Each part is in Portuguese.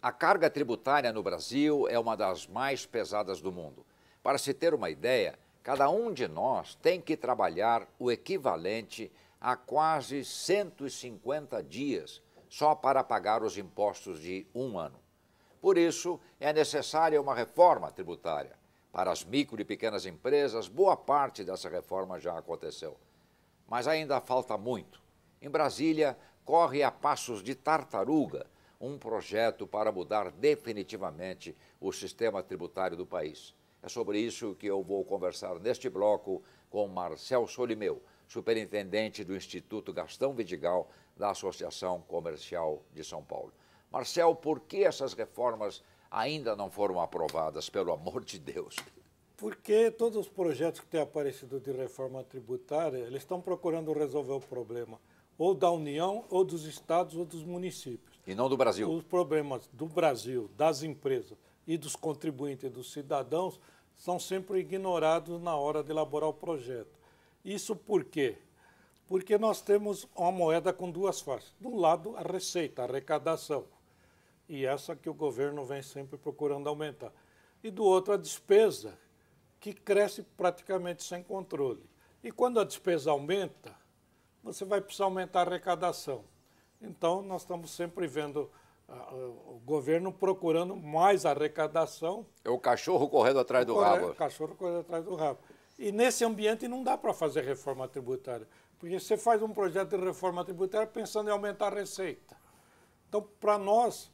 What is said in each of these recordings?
A carga tributária no Brasil é uma das mais pesadas do mundo. Para se ter uma ideia, cada um de nós tem que trabalhar o equivalente a quase 150 dias só para pagar os impostos de um ano. Por isso, é necessária uma reforma tributária. Para as micro e pequenas empresas, boa parte dessa reforma já aconteceu. Mas ainda falta muito. Em Brasília, corre a passos de tartaruga um projeto para mudar definitivamente o sistema tributário do país. É sobre isso que eu vou conversar neste bloco com Marcel Solimeu, superintendente do Instituto Gastão Vidigal da Associação Comercial de São Paulo. Marcel, por que essas reformas ainda não foram aprovadas, pelo amor de Deus? Porque todos os projetos que têm aparecido de reforma tributária, eles estão procurando resolver o problema ou da União, ou dos estados, ou dos municípios. E não do Brasil. Os problemas do Brasil, das empresas e dos contribuintes e dos cidadãos são sempre ignorados na hora de elaborar o projeto. Isso por quê? Porque nós temos uma moeda com duas faces. De um lado, a receita, a arrecadação, e essa que o governo vem sempre procurando aumentar. E do outro, a despesa, que cresce praticamente sem controle. E quando a despesa aumenta, você vai precisar aumentar a arrecadação. Então, nós estamos sempre vendo o governo procurando mais arrecadação. É o cachorro correndo atrás do rabo. O cachorro correndo atrás do rabo. E nesse ambiente não dá para fazer reforma tributária, porque você faz um projeto de reforma tributária pensando em aumentar a receita. Então, para nós,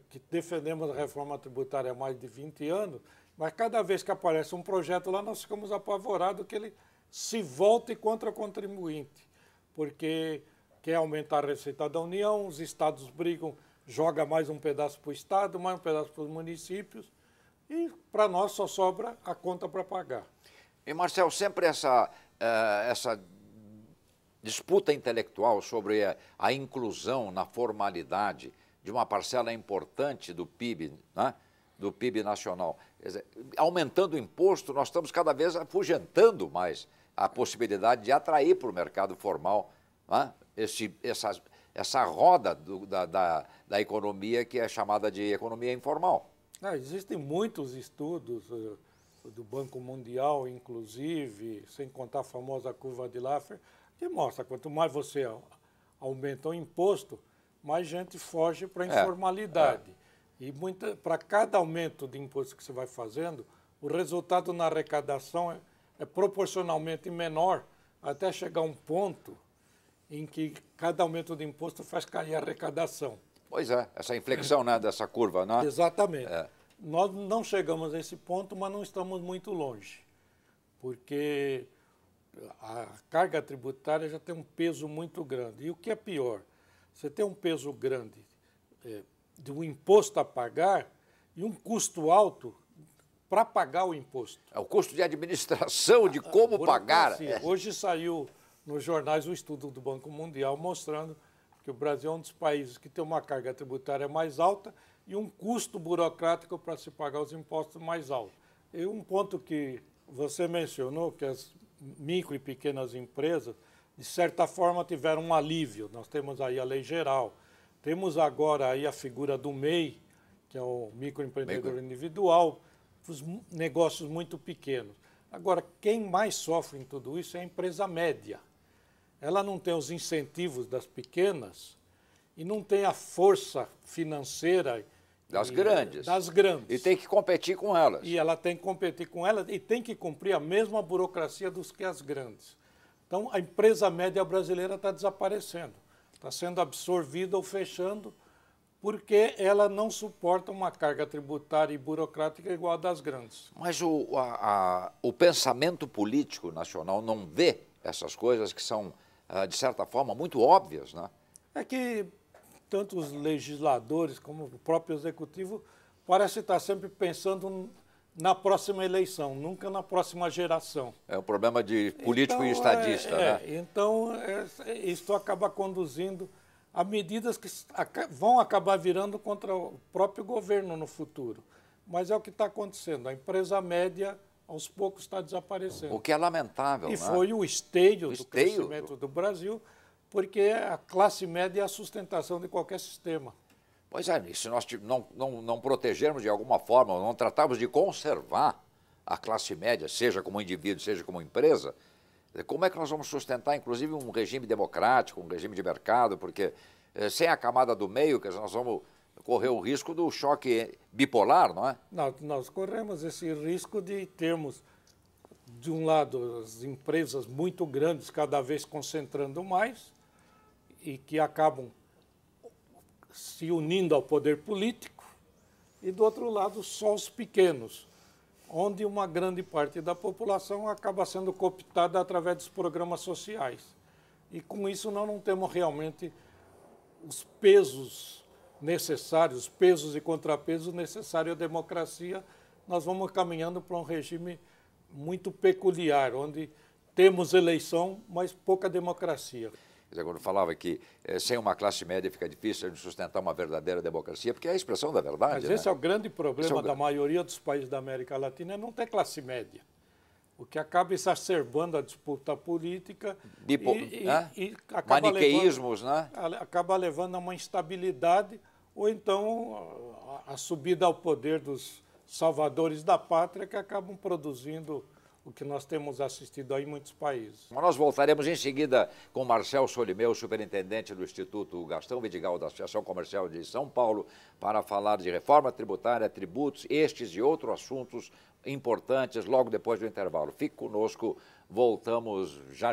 que defendemos a reforma tributária há mais de 20 anos, mas cada vez que aparece um projeto lá, nós ficamos apavorados que ele se volte contra o contribuinte, porque quer aumentar a receita da União, os estados brigam, joga mais um pedaço para o estado, mais um pedaço para os municípios, e para nós só sobra a conta para pagar. E, Marcel, sempre essa disputa intelectual sobre a inclusão na formalidade de uma parcela importante do PIB, né? Do PIB nacional. Quer dizer, aumentando o imposto, nós estamos cada vez afugentando mais a possibilidade de atrair para o mercado formal, né? Essa roda da economia que é chamada de economia informal. Existem muitos estudos do Banco Mundial, inclusive, sem contar a famosa curva de Laffer, que mostra que quanto mais você aumenta o imposto, mais gente foge para a informalidade. E para cada aumento de imposto que você vai fazendo, o resultado na arrecadação é proporcionalmente menor, até chegar a um ponto em que cada aumento de imposto faz cair a arrecadação. Pois é, essa inflexão, né, dessa curva, né? Exatamente. Nós não chegamos a esse ponto, mas não estamos muito longe, porque a carga tributária já tem um peso muito grande. E o que é pior, você tem um peso grande de um imposto a pagar e um custo alto para pagar o imposto. É o custo de administração, de como pagar. Hoje saiu nos jornais o estudo do Banco Mundial mostrando que o Brasil é um dos países que tem uma carga tributária mais alta e um custo burocrático para se pagar os impostos mais alto. E um ponto que você mencionou, que as micro e pequenas empresas, de certa forma, tiveram um alívio. Nós temos aí a lei geral, temos agora aí a figura do MEI, que é o microempreendedor individual, os negócios muito pequenos. Agora, quem mais sofre em tudo isso é a empresa média. Ela não tem os incentivos das pequenas e não tem a força financeira das grandes. E tem que competir com elas. E ela tem que competir com elas e tem que cumprir a mesma burocracia dos que as grandes. Então, a empresa média brasileira está desaparecendo, está sendo absorvida ou fechando, porque ela não suporta uma carga tributária e burocrática igual a das grandes. Mas o pensamento político nacional não vê essas coisas que são, de certa forma, muito óbvias, né? É que tanto os legisladores como o próprio executivo parece estar sempre pensando na próxima eleição, nunca na próxima geração. É um problema de político e estadista, né? Então, isso acaba conduzindo a medidas que vão acabar virando contra o próprio governo no futuro. Mas é o que está acontecendo. A empresa média, aos poucos, está desaparecendo. O que é lamentável, E né? foi o esteio do crescimento do Brasil, porque a classe média é a sustentação de qualquer sistema. Pois é, e se nós não protegermos de alguma forma, não tratarmos de conservar a classe média, seja como indivíduo, seja como empresa, como é que nós vamos sustentar, inclusive, um regime democrático, um regime de mercado? Porque sem a camada do meio, quer dizer, nós vamos correr o risco do choque bipolar, não é? Nós corremos esse risco de termos, de um lado, as empresas muito grandes, cada vez concentrando mais, e que acabam se unindo ao poder político, e do outro lado, só os pequenos, onde uma grande parte da população acaba sendo cooptada através dos programas sociais. E com isso nós não temos realmente os pesos necessários, os pesos e contrapesos necessários à democracia. Nós vamos caminhando para um regime muito peculiar, onde temos eleição, mas pouca democracia. Quer dizer, quando falava que sem uma classe média fica difícil de sustentar uma verdadeira democracia, porque é a expressão da verdade. Mas esse é o grande problema é da maioria dos países da América Latina, é não ter classe média. O que acaba exacerbando a disputa política e acaba maniqueísmos, acaba levando a uma instabilidade, ou então a subida ao poder dos salvadores da pátria, que acabam produzindo o que nós temos assistido aí em muitos países. Nós voltaremos em seguida com Marcel Solimeu, superintendente do Instituto Gastão Vidigal da Associação Comercial de São Paulo, para falar de reforma tributária, tributos, estes e outros assuntos importantes logo depois do intervalo. Fique conosco, voltamos já.